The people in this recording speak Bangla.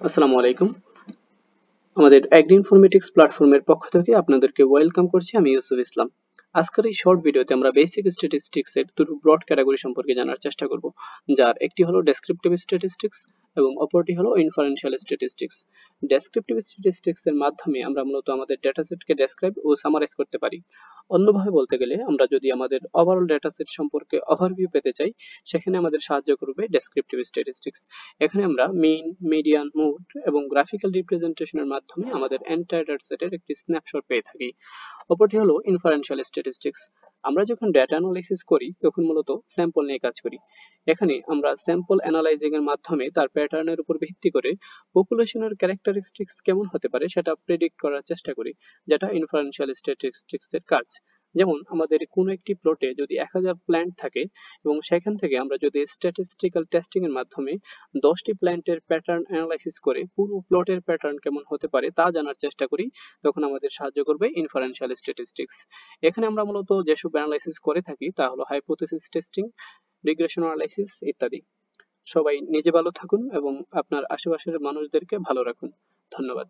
আসসালামু আলাইকুম। আমাদের অ্যাগ্রি ইনফরমেটিক্স প্ল্যাটফর্মের পক্ষ থেকে আপনাদেরকে ওয়েলকাম করছি। আমি ইউসুফ ইসলাম। আজকের এই শর্ট ভিডিওতে আমরা বেসিক স্ট্যাটিস্টিক্স এর দুটো ব্রড ক্যাটাগরি সম্পর্কে জানার চেষ্টা করব, যার একটি হলো ডেসক্রিপটিভ স্ট্যাটিস্টিক্স এবং অপরটি হলো ইনফারেনশিয়াল স্ট্যাটিস্টিক্স। ডেসক্রিপটিভ স্ট্যাটিস্টিক্স এর মাধ্যমে আমরা মূলত আমাদের ডেটাসেটকে ডেসক্রাইব ও সামারাইজ করতে পারি। অন্যভাবে বলতে গেলে আমরা যদি আমাদের ওভারঅল ডেটাসেট সম্পর্কে ওভারভিউ পেতে চাই, সেখানে আমাদের সাহায্য করবে ডেসক্রিপটিভ স্ট্যাটিস্টিক্স। এখানে আমরা মিন, মিডিয়ান, মোড এবং গ্রাফিক্যাল রিপ্রেজেন্টেশনের মাধ্যমে আমাদের এন্টায়ার ডেটাসেটের একটি স্ন্যাপশট পেয়ে থাকি। অপরটি হলো ইনফারেনশিয়াল স্ট্যাটিস্টিক্স। আমরা যখন ডেটা অ্যানালাইসিস করি তখন মূলত স্যাম্পল নিয়ে কাজ করি। এখানে আমরা স্যাম্পল অ্যানালাইজিং এর মাধ্যমে তার প্যাটার্নের উপর ভিত্তি করে পপুলেশনের ক্যারেক্টারিস্টিক্স কেমন হতে পারে সেটা প্রেডিক্ট করার চেষ্টা করি, যেটা ইনফারেনশিয়াল স্ট্যাটিস্টিক্স এর কাজ। যেমন আমাদের কোনো একটি প্লটে যদি 1000 প্ল্যান্ট থাকে এবং সেখান থেকে আমরা যদি স্ট্যাটিস্টিক্যাল টেস্টিং এর মাধ্যমে 10টি প্ল্যান্টের প্যাটার্ন অ্যানালাইসিস করে পুরো প্লটের প্যাটার্ন কেমন হতে পারে তা জানার চেষ্টা করি, তখন আমাদের সাহায্য করবে ইনফারেনশিয়াল স্ট্যাটিস্টিক্স। এখানে আমরা মূলত যেসব অ্যানালাইসিস করে থাকি তা হলো হাইপোথেসিস টেস্টিং, রিগ্রেশন অ্যানালাইসিস ইত্যাদি। সবাই নিজে ভালো থাকুন এবং আপনার আশেপাশের মানুষদেরকে ভালো রাখুন। ধন্যবাদ।